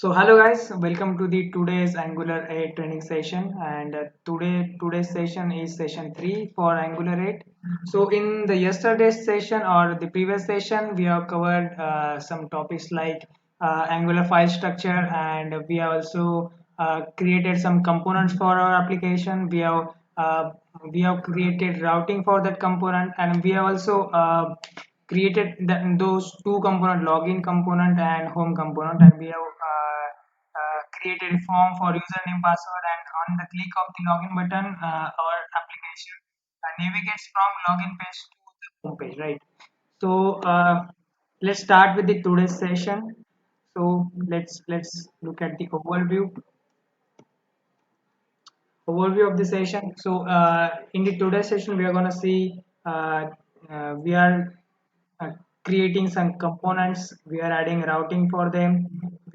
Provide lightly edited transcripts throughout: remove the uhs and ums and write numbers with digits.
So hello guys, welcome to the today's Angular 8 training session, and today's session is session 3 for Angular 8. So in the yesterday's session or the previous session we have covered some topics like Angular file structure, and we have also created some components for our application. We have created routing for that component, and we have also created those two component, login component and home component, and we have created a form for username password, and on the click of the login button our application navigates from login page to the home page, right? So let's start with the today's session. So let's look at the overview of the session. So in the today's session, we are going to see we are uh, creating some components. We are adding routing for them.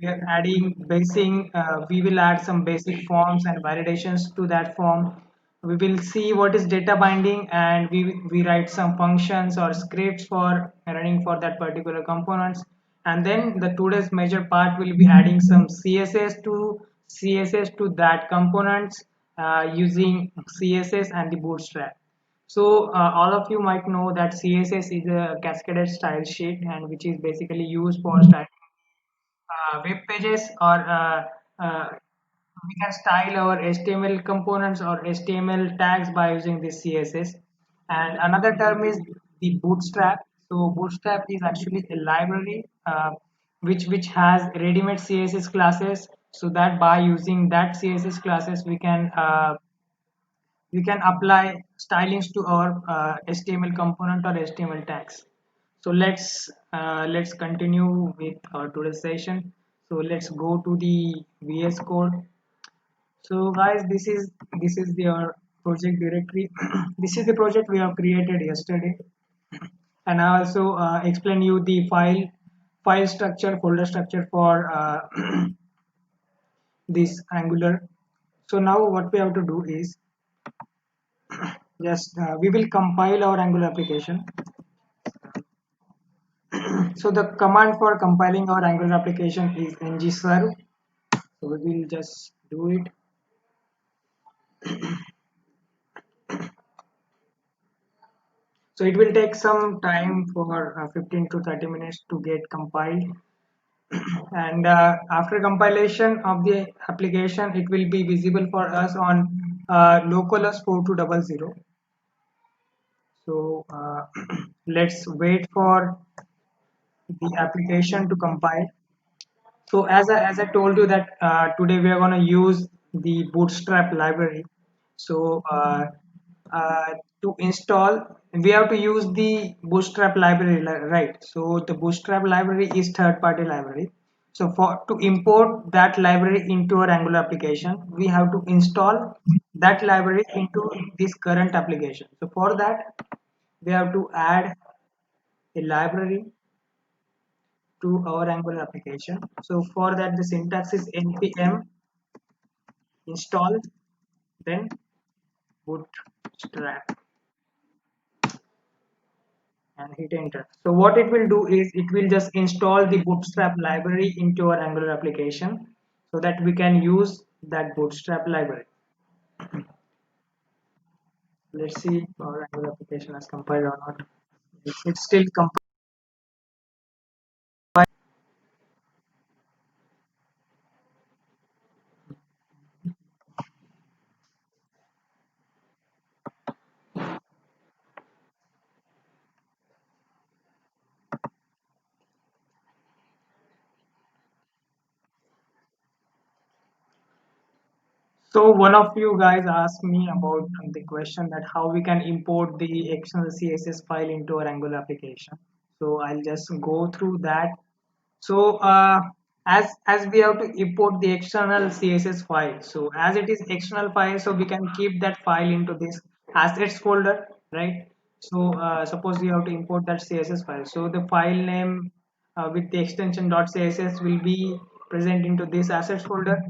We are adding basic. We will add some basic forms and validations to that form. We will see what is data binding, and we write some functions or scripts for running for that particular components. And then the today's major part will be adding some css to that components using css and the bootstrap. So all of you might know that css is a cascaded style sheet, and which is basically used for styling web pages, or we can style our HTML components or HTML tags by using this CSS. And another term is the Bootstrap. So Bootstrap is actually a library which has ready-made CSS classes, so that by using that CSS classes we can apply stylings to our HTML component or HTML tags. So let's continue with our today's session. So let's go to the VS Code. So guys, this is your project directory. This is the project we have created yesterday, and I also explain you the file structure, folder structure for this Angular. So now what we have to do is just we will compile our Angular application. So the command for compiling our Angular application is ngserve. So we will just do it. So it will take some time for 15 to 30 minutes to get compiled. And after compilation of the application, it will be visible for us on localhost 4200. So let's wait for the application to compile. So as I told you that today we are going to use the Bootstrap library. So to install, we have to use the Bootstrap library, right? So the Bootstrap library is third-party library. So for to import that library into our Angular application, we have to install that library into this current application. So for that, we have to add a library to our Angular application. So for that, the syntax is npm install, then bootstrap, and hit enter. So what it will do is it will just install the bootstrap library into our Angular application, so that we can use that bootstrap library. Let's see if our Angular application has compiled or not. It's still compiled. So one of you guys asked me about the question that how we can import the external CSS file into our Angular application. So I'll just go through that. So as we have to import the external CSS file, so as it is external file, so we can keep that file into this assets folder, right? So suppose we have to import that CSS file, so the file name with the extension .css will be present into this assets folder,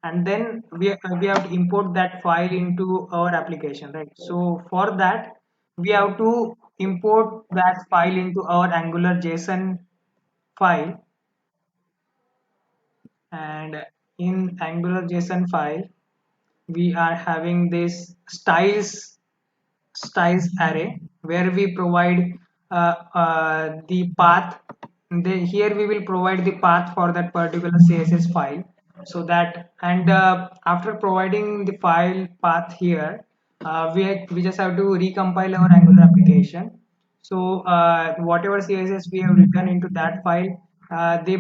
and then we have to import that file into our application, right? So for that we have to import that file into our Angular JSON file. and in Angular JSON file we are having this styles array where we provide the path. Here we will provide the path for that particular CSS file, so that, and after providing the file path here, we just have to recompile our Angular application. So whatever CSS we have written into that file, they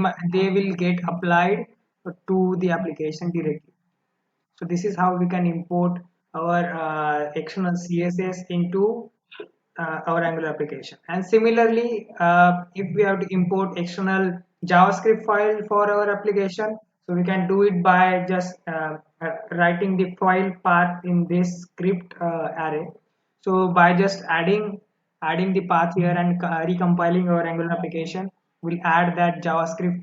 will get applied to the application directly. So this is how we can import our external CSS into our Angular application. And similarly, if we have to import external JavaScript file for our application, so we can do it by just writing the file path in this script array. So by just adding the path here and recompiling our Angular application, we'll add that JavaScript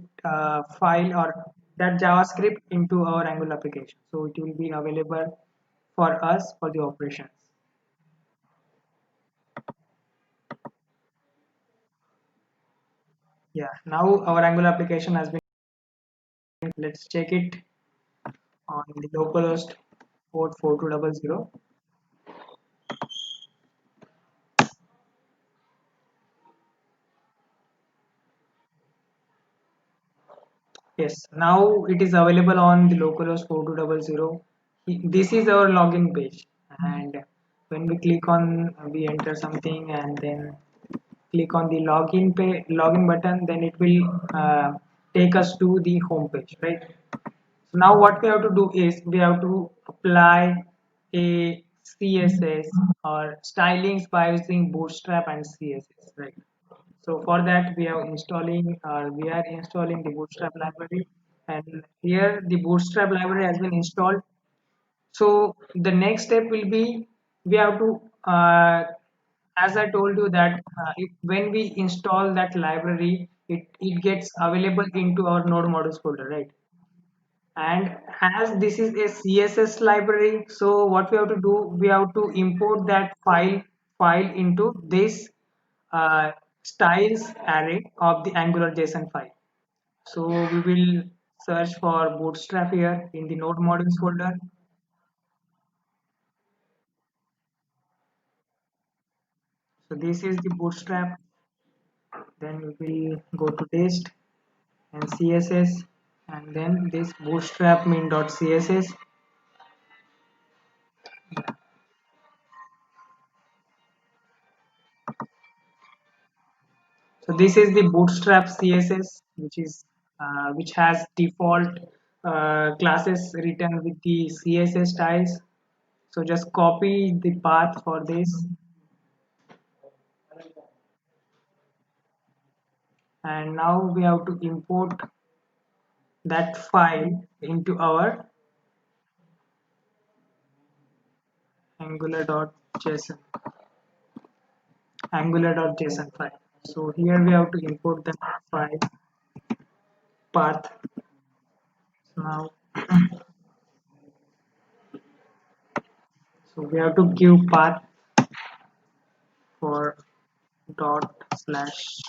file or that JavaScript into our Angular application. So it will be available for us for the operations. Yeah, now our Angular application has been, let's check it on the localhost port 4200. Yes, now it is available on the localhost 4200. This is our login page, and when we click on, we enter something and then click on the login button, then it will take us to the home page, right? So now what we have to do is we have to apply a CSS or stylings by using Bootstrap and CSS, right? So for that we are installing the Bootstrap library, and here the Bootstrap library has been installed. So the next step will be we have to, as I told you that when we install that library, it gets available into our node modules folder, right? And as this is a CSS library, so what we have to do, we have to import that file into this uh, styles array of the Angular JSON file. So we will search for Bootstrap here in the node modules folder. So this is the Bootstrap. Then we will go to dist and CSS, and then this bootstrap min.css. So this is the bootstrap CSS, which has default classes written with the CSS styles. So just copy the path for this, and now we have to import that file into our angular.json angular.json file. So here we have to import the file path. Now, so we have to give path for dot slash.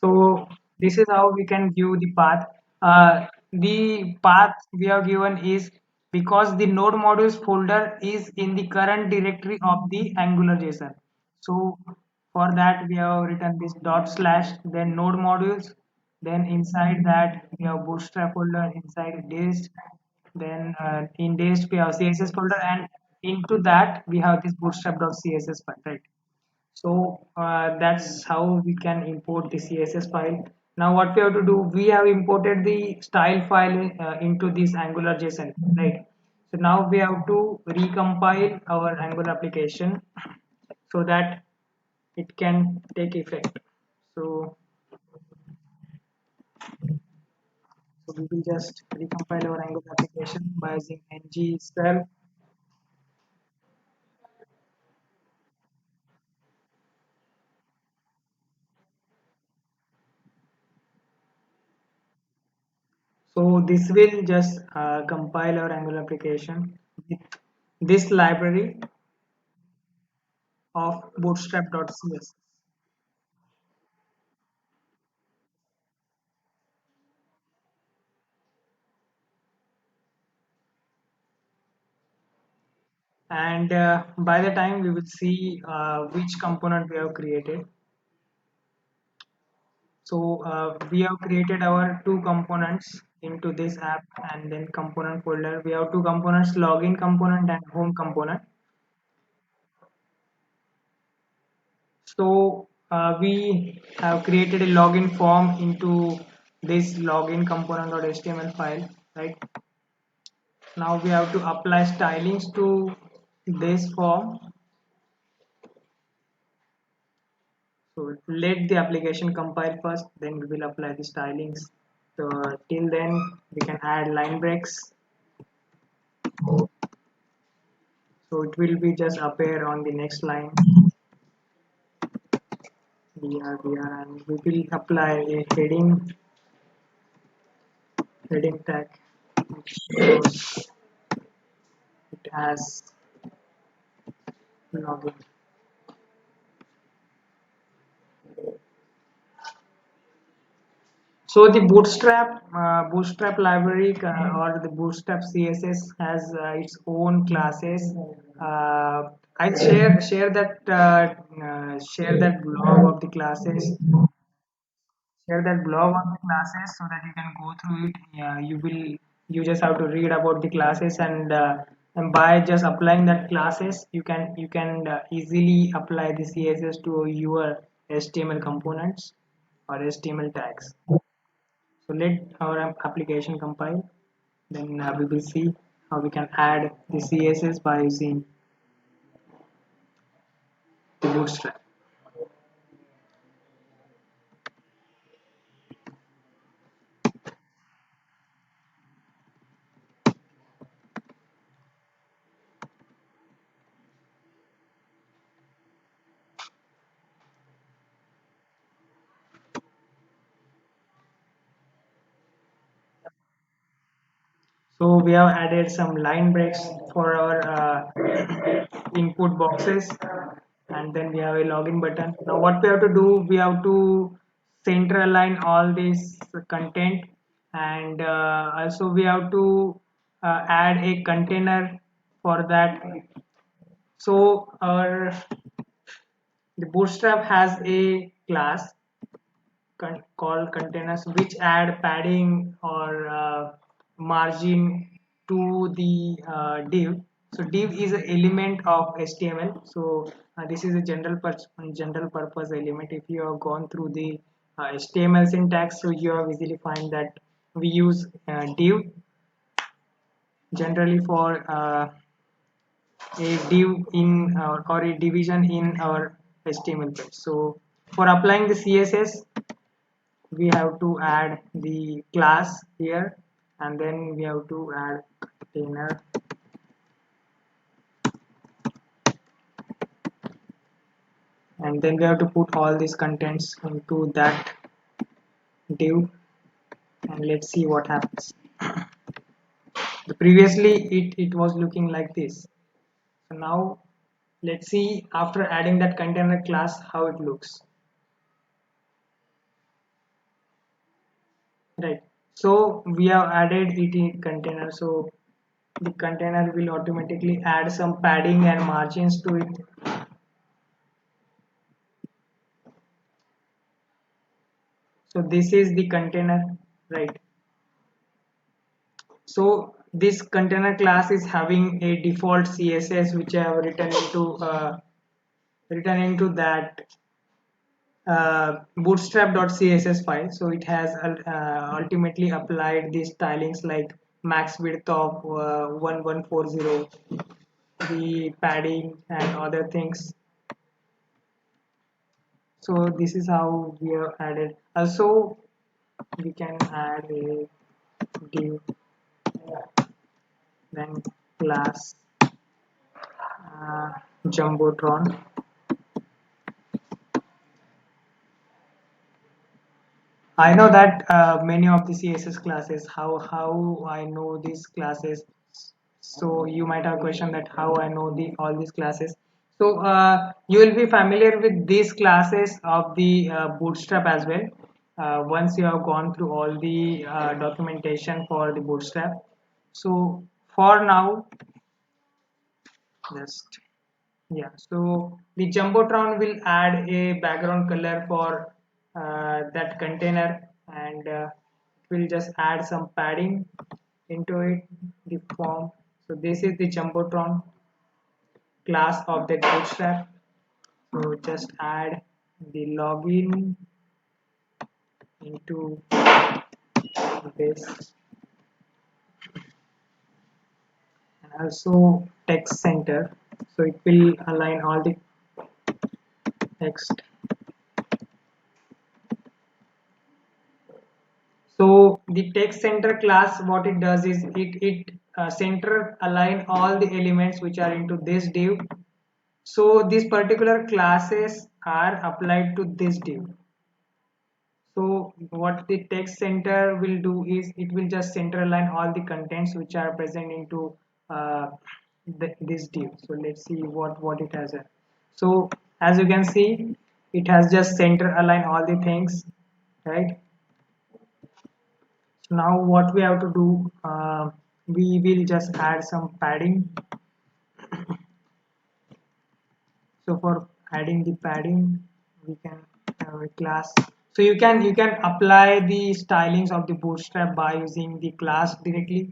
So this is how we can view the path. The path we have given is because the node modules folder is in the current directory of the Angular JSON. So for that we have written this dot slash, then node modules, then inside that we have bootstrap folder, inside dist, then in dist we have CSS folder, and into that we have this bootstrap.css file, right? So that's how we can import the CSS file. Now what we have to do, we have imported the style file into this Angular JSON, right? So now we have to recompile our Angular application so that it can take effect. So, so we will just recompile our Angular application by using ng self. So this will just compile our Angular application with this library. of bootstrap.cs. And by the time we will see which component we have created. So we have created our two components into this app, and then component folder. We have two components, login component and home component. So we have created a login form into this login component.html file, right? Now we have to apply stylings to this form. So let the application compile first, then we will apply the stylings. So till then we can add line breaks. So it will be just appear on the next line. BR, and we will apply a heading tag which shows it has login. So the Bootstrap library or the Bootstrap CSS has its own classes. I share that blog of the classes. Share that blog of the classes so that you can go through it. You just have to read about the classes, and by just applying that classes, you can easily apply the CSS to your HTML components or HTML tags. So let our application compile, then we will see how we can add the CSS by using the Bootstrap. So we have added some line breaks for our input boxes, and then we have a login button. Now what we have to do, we have to center align all this content, and also we have to add a container for that. So our the Bootstrap has a class called containers which add padding or margin to the div. So div is an element of HTML. So this is a general purpose element. If you have gone through the HTML syntax, so you have easily find that we use div generally for a div in or a division in our HTML page. So for applying the CSS, we have to add the class here, and then we have to add container, and then we have to put all these contents into that div, and let's see what happens. Previously it was looking like this. So now let's see after adding that container class how it looks, right? So we have added it in container, so the container will automatically add some padding and margins to it. So this is the container, right? So this container class is having a default CSS which I have written into that bootstrap.css file. So it has ultimately applied these stylings like max width of 1140, the padding and other things. So this is how we have added. Also, we can add a div, then class jumbotron. I know that many of the CSS classes, how I know these classes. So you might have a question that how I know the all these classes. So you will be familiar with these classes of the Bootstrap as well. Once you have gone through all the documentation for the Bootstrap. So for now, just yeah. So the Jumbotron will add a background color for that container, and it will just add some padding into it, the form. So this is the Jumbotron class of the Bootstrap. So just add the login into this, and also text center. So it will align all the text. So the text center class, what it does is it center align all the elements which are into this div. So these particular classes are applied to this div. So what the text center will do is it will just center align all the contents which are present into this div. So let's see what it has. So as you can see, it has just center align all the things, right? So now what we have to do, we will just add some padding. So for adding the padding, we can have a class. So you can apply the stylings of the Bootstrap by using the class directly.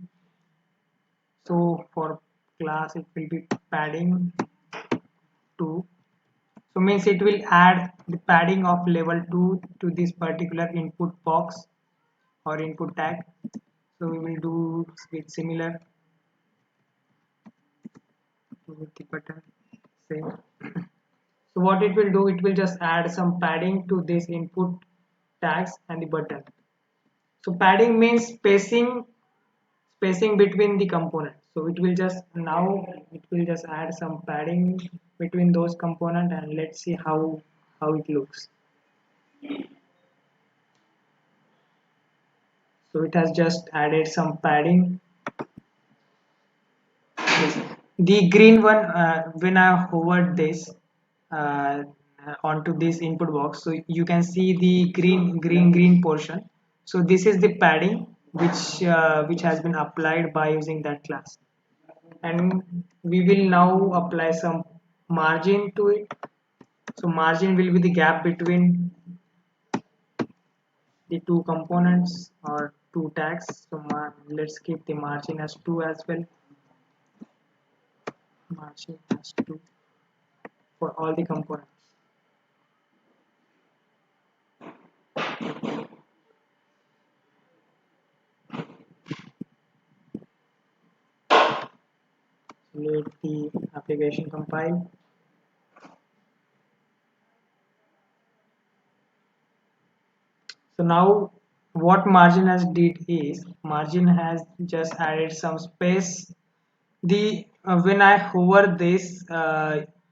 So for class, it will be padding 2. So means it will add the padding of level 2 to this particular input box or input tag. So we will do with similar with the button same. So what it will do, it will just add some padding to this input tags and the button. So padding means spacing between the components. So it will just now it will just add some padding between those components, and let's see how it looks. So it has just added some padding. Yes. The green one, when I hovered this uh, onto this input box, so you can see the green portion. So this is the padding which has been applied by using that class, and we will now apply some margin to it. So margin will be the gap between the two components or two tags. So let's keep the margin as 2 as well. Margin as 2 for all the components. Let the application compile. So now what margin has did is margin has just added some space. The when I hover this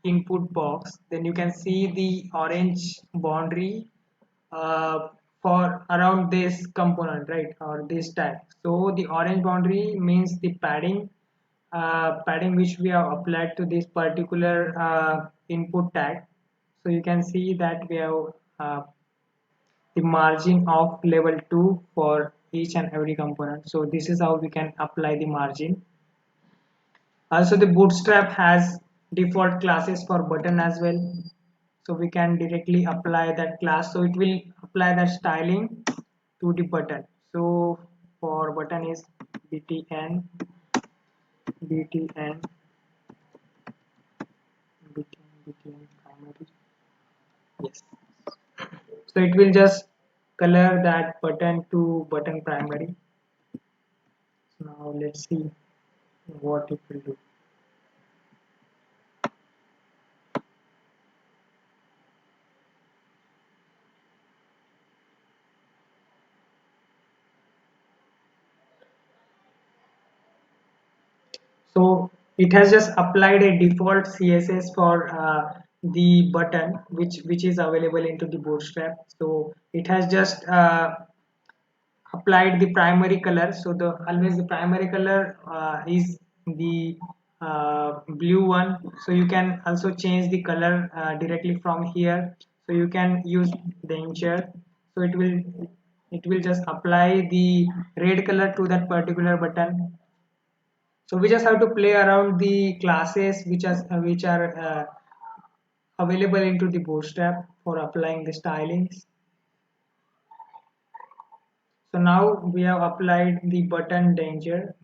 input box, then you can see the orange boundary uh, for around this component, right, or this tag. So the orange boundary means the padding which we have applied to this particular input tag. So you can see that we have uh, the margin of level 2 for each and every component. So this is how we can apply the margin. Also the Bootstrap has default classes for button as well. So we can directly apply that class. So it will apply that styling to the button. So for button is btn btn btn primary. Yes. So it will just color that button to button primary. So now let's see what it will do. So it has just applied a default CSS for the button which is available into the Bootstrap. So it has just applied the primary color. So the always the primary color is the blue one. So you can also change the color directly from here. So you can use danger. So it will just apply the red color to that particular button. So we just have to play around the classes which are available into the bootstrap for applying the stylings. So now we have applied the button danger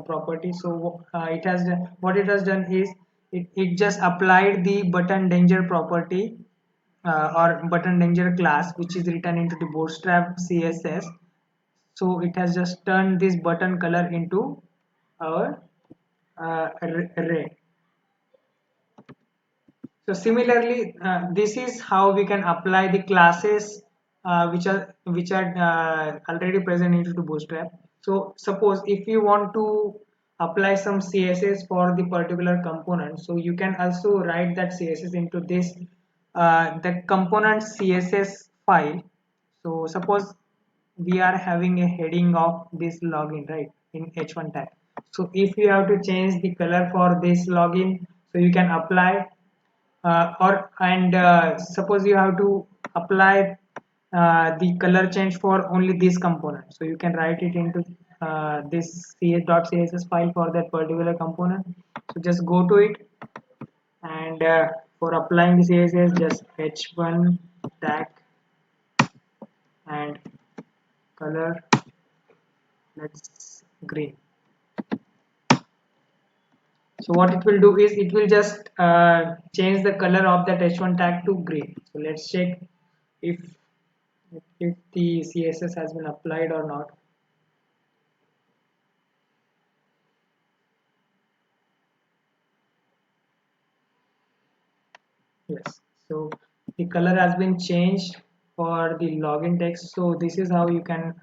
property. So what it has done is it just applied the button danger property or button danger class, which is written into the bootstrap CSS. So it has just turned this button color into our red. So similarly, this is how we can apply the classes which are already present into the Bootstrap. So suppose if you want to apply some CSS for the particular component, so you can also write that CSS into this the component CSS file. So suppose we are having a heading of this login, right, in h1 tag. So if you have to change the color for this login, so you can apply or and suppose you have to apply the color change for only this component, so you can write it into this cs.css file for that particular component. So just go to it, and for applying the css, just h1 tag and color, let's green. So what it will do is it will just change the color of that h1 tag to green. So let's check if the CSS has been applied or not. Yes. So the color has been changed for the login text. So this is how you can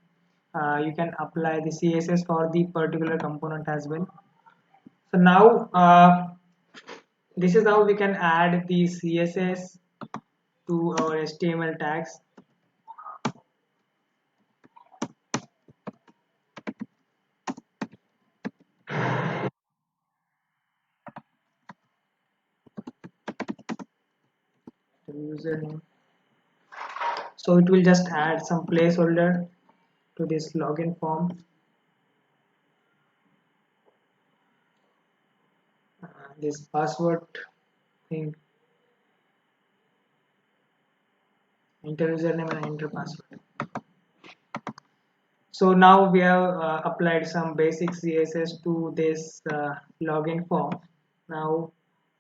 apply the CSS for the particular component as well. So now this is how we can add the CSS to our HTML tags. The username. So it will just add some placeholder to this login form. This password thing, enter username and enter password. So now we have applied some basic CSS to this login form. Now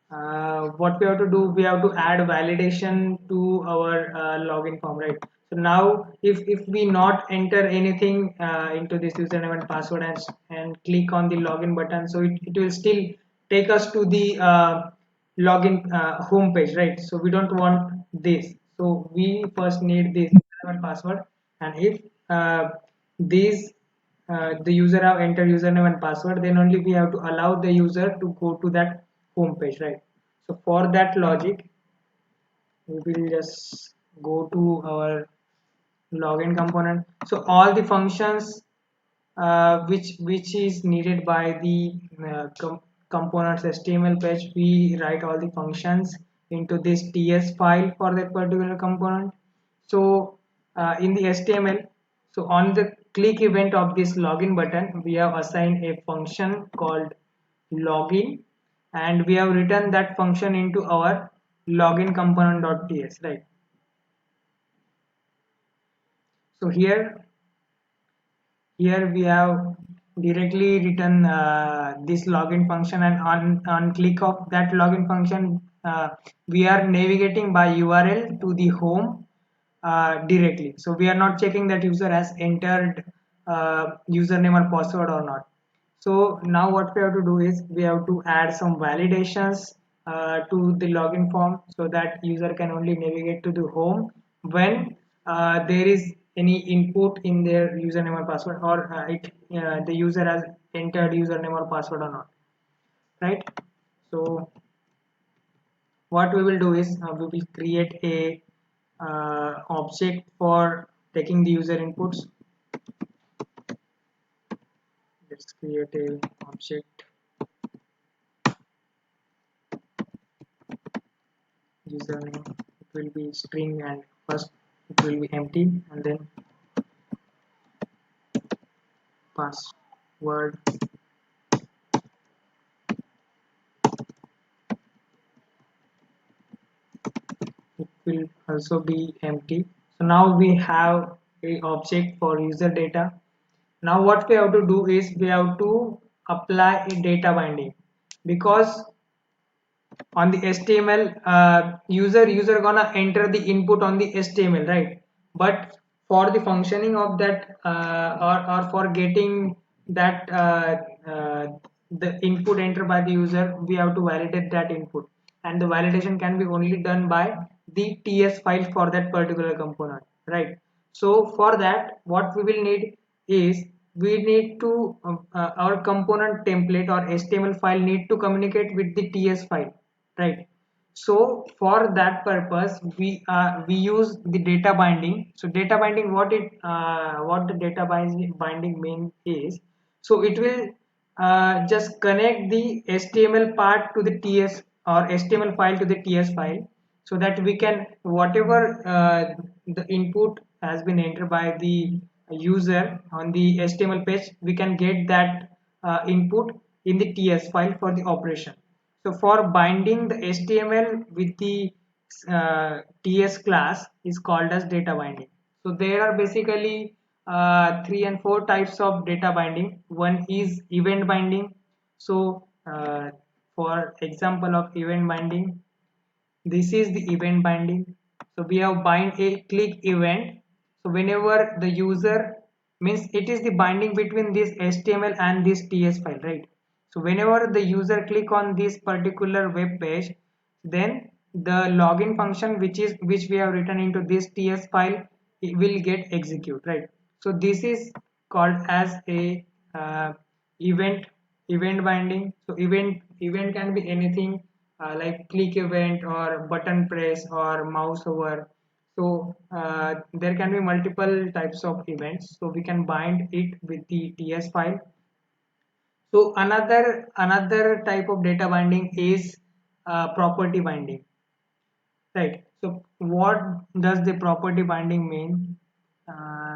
what we have to do, we have to add validation to our login form, right? So now if we not enter anything into this username and password, and click on the login button, so it will still take us to the login home page, right? So we don't want this. So we first need this username and password, and if these the user have entered username and password, then only we have to allow the user to go to that home page, right? So for that logic, we will just go to our login component. So all the functions which is needed by the components HTML page, we write all the functions into this ts file for that particular component. So in the HTML, so on the click event of this login button, we have assigned a function called login, and we have written that function into our login component.ts, right? So here we have directly written this login function, and on click of that login function, we are navigating by URL to the home directly. So we are not checking that user has entered username or password or not. So now what we have to do is we have to add some validations to the login form, so that user can only navigate to the home when there is any input in their username or password, or the user has entered username or password or not, right? So what we will do is we will create a object for taking the user inputs. Let's create a object username, it will be string, and first it will be empty, and then password it will also be empty. So now we have a object for user data. Now what we have to do is we have to apply a data binding, because on the HTML, user gonna enter the input on the HTML, right? But for the functioning of that, or for getting that the input entered by the user, we have to validate that input, and the validation can be only done by the TS file for that particular component, right? So for that, what we will need is we need to our component template or HTML file need to communicate with the TS file, right? So for that purpose, we use the data binding. So data binding, what the data binding mean is, so it will just connect the HTML part to the TS, or HTML file to the TS file, so that we can, whatever the input has been entered by the user on the HTML page, we can get that input in the TS file for the operation. So for binding the HTML with the TS class is called as data binding. So there are basically three and four types of data binding. One is event binding. So for example of event binding, this is the event binding. So we have bind a click event. So whenever the user, means it is the binding between this HTML and this TS file, right? So whenever the user click on this particular web page, then the login function which we have written into this TS file, it will get execute, right? So this is called as a event event binding. So event can be anything, like click event or button press or mouse over. So there can be multiple types of events, so we can bind it with the TS file. So another type of data binding is property binding, right? So what does the property binding mean?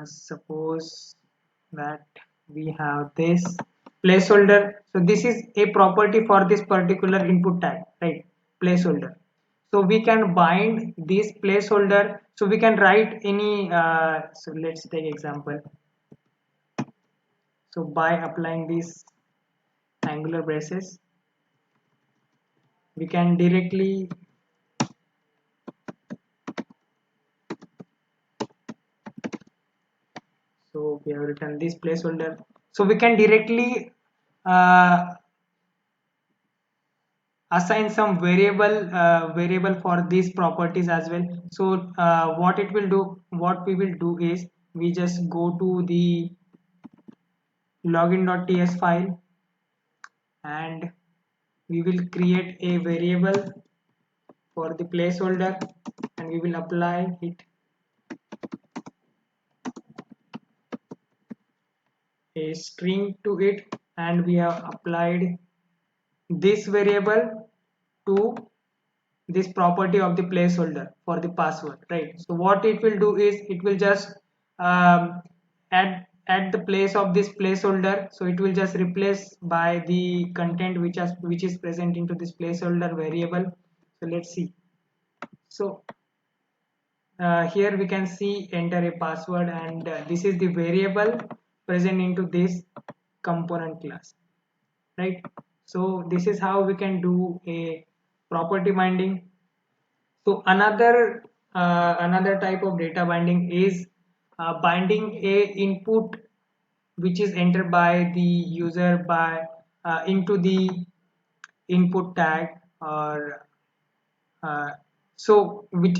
Suppose that we have this placeholder. So this is a property for this particular input tag, right? Placeholder. So we can bind this placeholder. So we can write any, so let's take example. So by applying these angular braces, we can directly, so we have written this placeholder, so we can directly uh, assign some variable for these properties as well. So what we will do is we just go to the login.ts file, and we will create a variable for the placeholder, and we will apply it a string to it, and we have applied this variable to this property of the placeholder for the password, right? So what it will do is it will just add the place of this placeholder, so it will just replace by the content which is present into this placeholder variable. So let's see. So here we can see enter a password, and this is the variable present into this component class, right? So this is how we can do a property binding. So another type of data binding is binding a input which is entered by the user by into the input tag, or uh, so which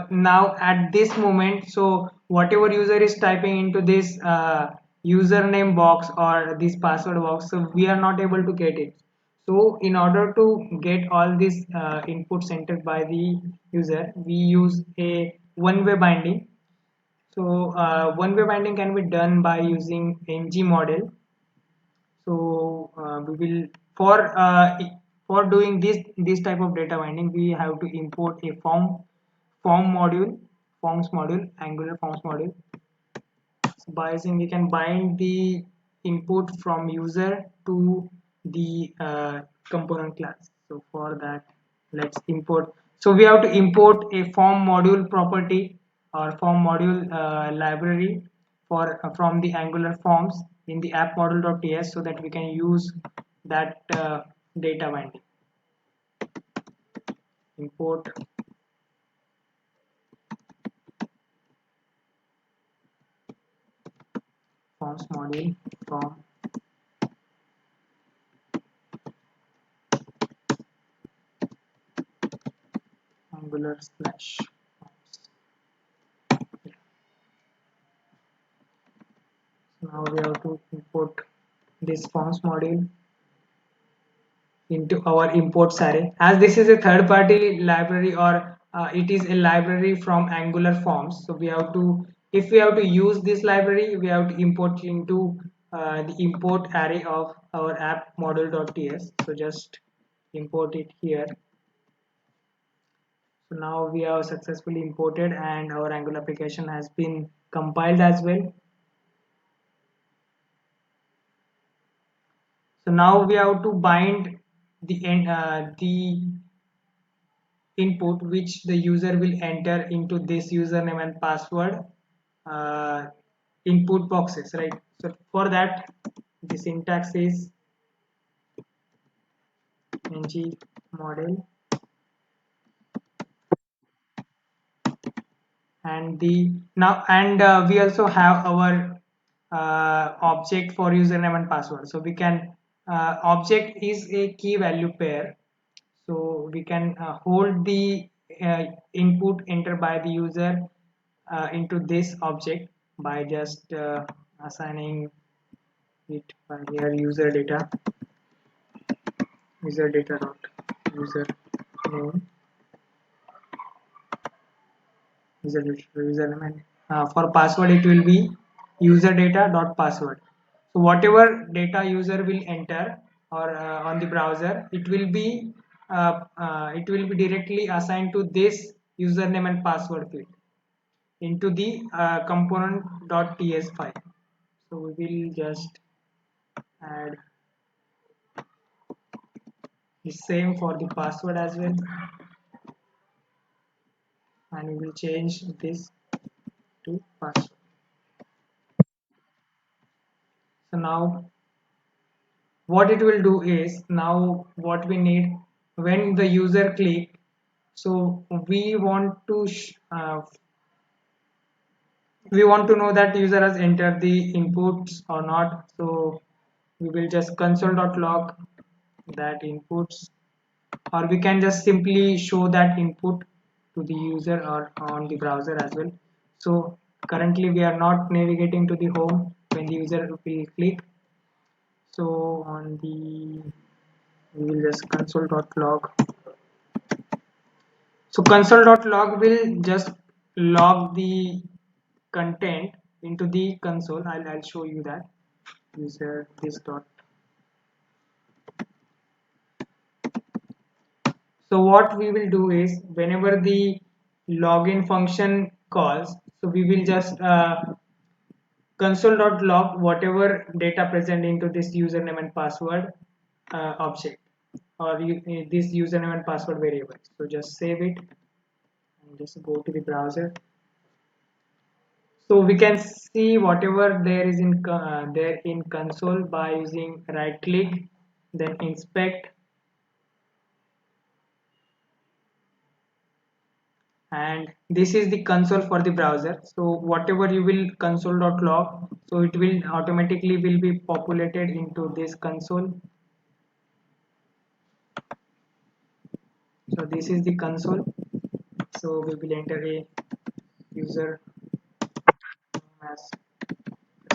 now at this moment, so whatever user is typing into this username box or this password box, so we are not able to get it. So in order to get all these inputs entered by the user, we use a one-way binding. So one-way binding can be done by using ng model. So we will, for for doing this type of data binding, we have to import a forms module, Angular forms module. So by using, we can bind the input from user to the component class. So for that, let's import. So we have to import a form module property or form module library for from the Angular forms in the app module.ts, so that we can use that data binding. Import forms module from Angular slash forms. So now we have to import this forms module into our imports array, as this is a third party library, or it is a library from Angular forms. So we have to, if we have to use this library, we have to import into the import array of our app module.ts. So just import it here. So now we have successfully imported and our Angular application has been compiled as well. So now we have to bind the input which the user will enter into this username and password uh, input boxes, right? So for that, the syntax is ng model, and the now, and we also have our object for username and password. So we can object is a key value pair, so we can hold the input entered by the user into this object by just assigning it by here user data dot user name username, and for password it will be user data dot password. So whatever data user will enter or on the browser, it will be directly assigned to this username and password field into the component.ts file. So we will just add the same for the password as well, and we will change this to password. So now what it will do is, now what we need, when the user click, so we want to know that user has entered the inputs or not. So we will just console.log that inputs, or we can just simply show that input to the user or on the browser as well. So currently we are not navigating to the home when the user will click. So on the, we will just console.log. So console.log will just log the content into the console. I'll show you that. User this dot. So what we will do is, whenever the login function calls, so we will just console.log whatever data present into this username and password object, or this username and password variable. So just save it and just go to the browser. So we can see whatever there is in there in console by using right click, then inspect, and this is the console for the browser. So whatever you will console.log, so it will automatically will be populated into this console. So this is the console. So we will enter a user as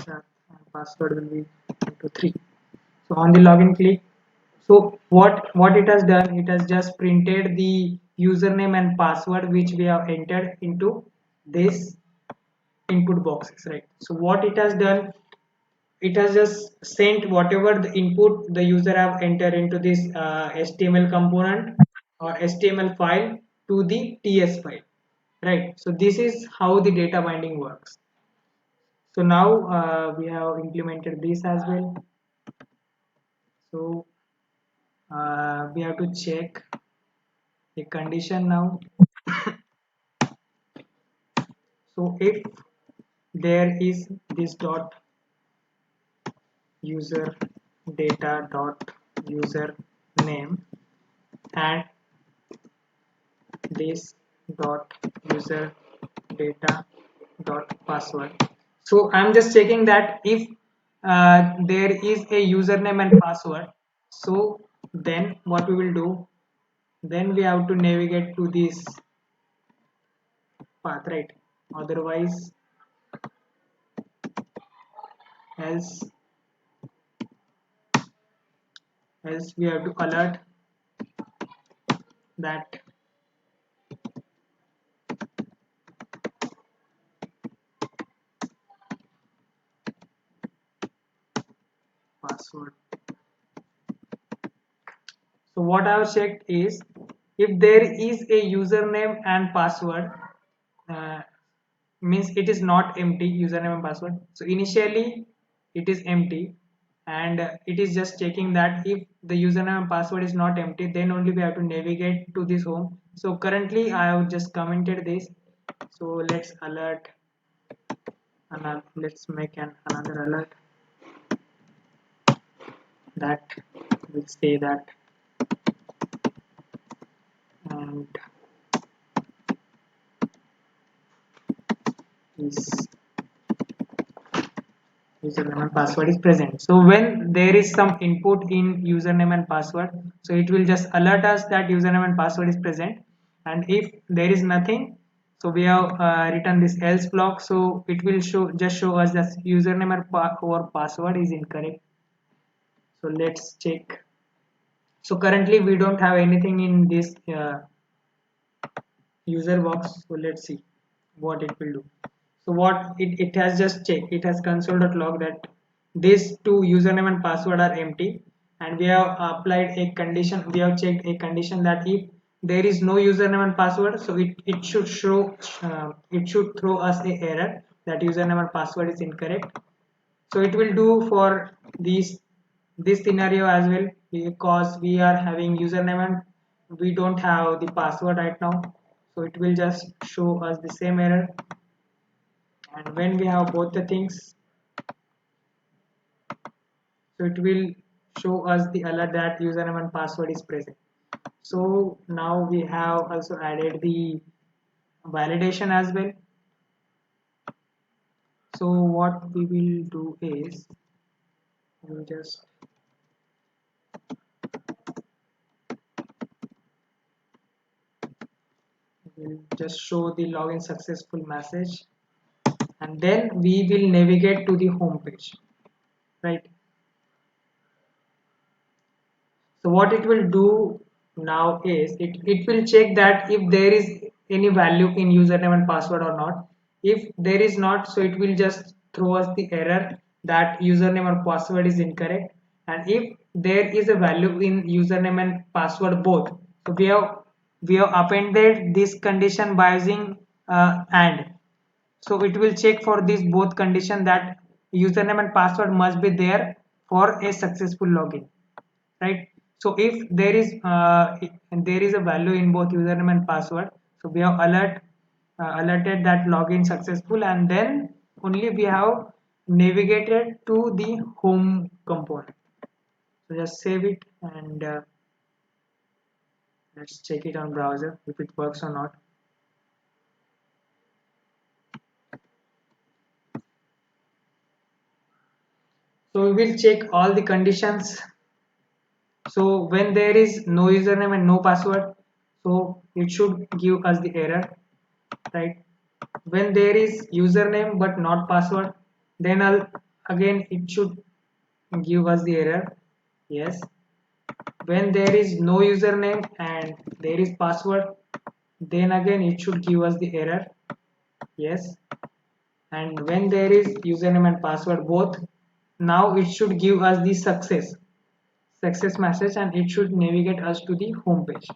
and password will be 3. So on the login click, so what it has done, it has just printed the username and password which we have entered into this input boxes, right? So what it has done, it has just sent whatever the input the user have entered into this HTML component or HTML file to the TS file, right? So this is how the data binding works. So now we have implemented this as well. So we have to check the condition now. So if there is this dot user data dot user name and this dot user data dot password, so I'm just checking that if there is a username and password, so then what we will do, then we have to navigate to this path, right? Otherwise, else else we have to alert that password. So what I have checked is if there is a username and password, uh, means it is not empty username and password. So initially it is empty, and it is just checking that if the username and password is not empty, then only we have to navigate to this home. So currently I have just commented this. So let's alert another, let's make another alert that will say that, and is username and password is present. So when there is some input in username and password, so it will just alert us that username and password is present. And if there is nothing, so we have written this else block, so it will show us that username or password is incorrect. So let's check. So currently we don't have anything in this user box, so let's see what it will do. So what it has just checked, it has console.log that these two username and password are empty, and we have applied a condition, we have checked a condition that if there is no username and password, so it should show it should throw us a error that username and password is incorrect. So it will do for this scenario as well, because we are having username and we don't have the password right now, so it will just show us the same error. And when we have both the things, so it will show us the alert that username and password is present. So now we have also added the validation as well. So what we will do is we'll just show the login successful message, and then we will navigate to the home page, right? So what it will do now is it will check that if there is any value in username and password or not. If there is not, so it will just throw us the error that username or password is incorrect. And if there is a value in username and password both, so we have appended this condition by using and. So it will check for these both condition that username and password must be there for a successful login, right? So if there is a value in both username and password, so we have alerted that login successful, and then only we have navigated to the home component. So just save it, and let's check it on browser if it works or not. So we will check all the conditions. So when there is no username and no password, so it should give us the error, right? When there is username but not password, then again it should give us the error, yes. When there is no username and there is password, then again it should give us the error, yes. And when there is username and password both, Now it should give us the success message, and it should navigate us to the home page.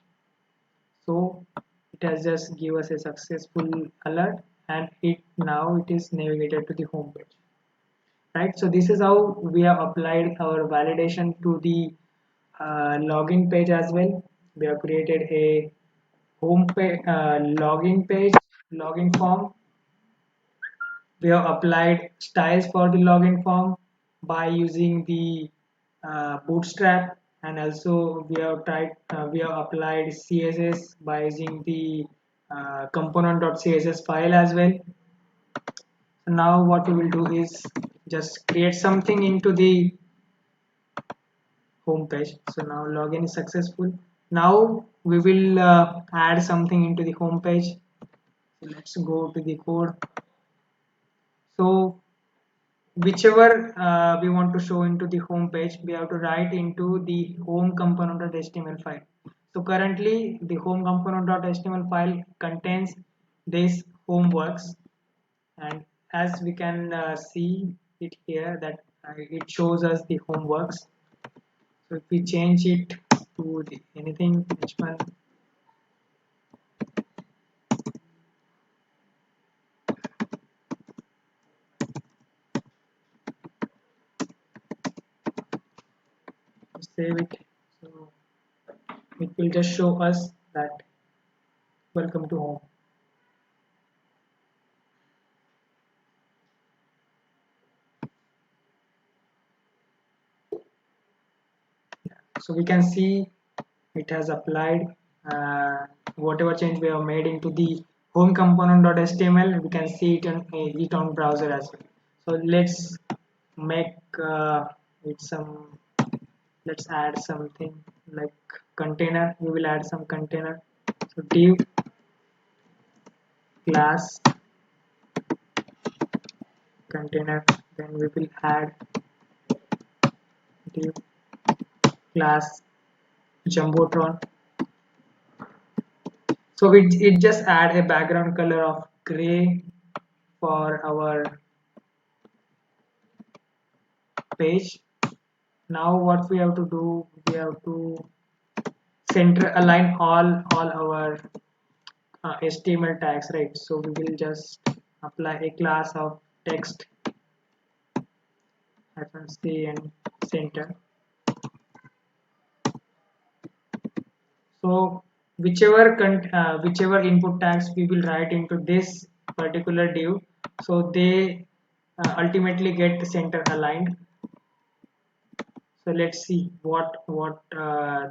So it has just give us a successful alert, and it now it is navigated to the home page, right? So this is how we have applied our validation to the login page as well. We have created a home page, login form. We have applied styles for the login form by using the bootstrap, and also we have applied css by using the component.css file as well. So now what we will do is just create something into the home page. So now login is successful. Now we will add something into the home page. So let's go to the code. So whichever we want to show into the home page, we have to write into the home component.html file. So currently the home component.html file contains this homeworks, and as we can see it here that it shows us the homeworks. So if we change it to the anything h1, save it, so it will just show us that welcome to home. So we can see it has applied whatever change we have made into the home component.html. We can see it on browser as well. So let's make it some, let's add something like container. We will add some container. So div class container, then we will add div class jumbotron. So it just add a background color of gray for our page. Now what we have to do, we have to center align all our HTML tags, right? So we will just apply a class of text -c and center. So whichever input tags we will write into this particular div, so they ultimately get center aligned. So let's see what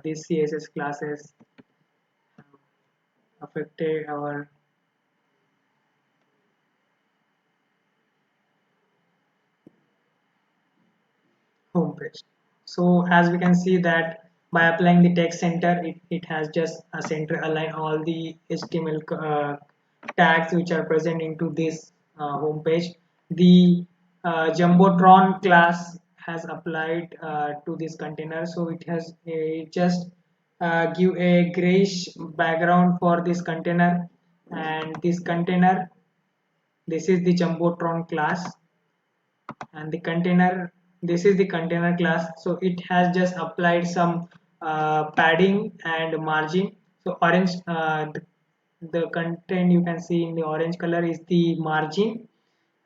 these CSS classes affected our home page. So as we can see that by applying the text center, it has just a center align all the HTML tags which are present into this home page. The Jumbotron class has applied to this container, so it just give a grayish background for this container, and this is the Jumbotron class, and the container, this is the container class. So it has just applied some padding and margin. So orange, the content you can see in the orange color is the margin,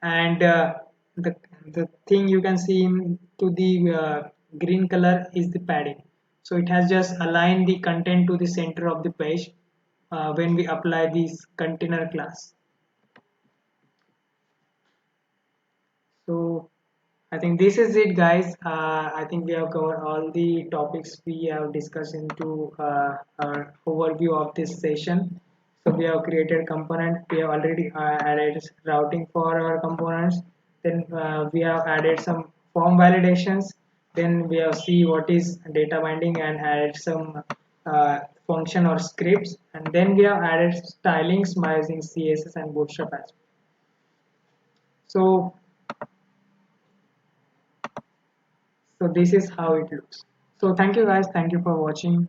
and the the thing you can see in to the green color is the padding. So it has just aligned the content to the center of the page when we apply this container class. So I think this is it, guys. I think we have covered all the topics we have discussed into our overview of this session. So we have created component. We have already added routing for our components. Then we have added some form validations. Then we have see what is data binding and added some function or scripts. And then we have added stylings by using CSS and Bootstrap as well. So so this is how it looks. So thank you guys, thank you for watching.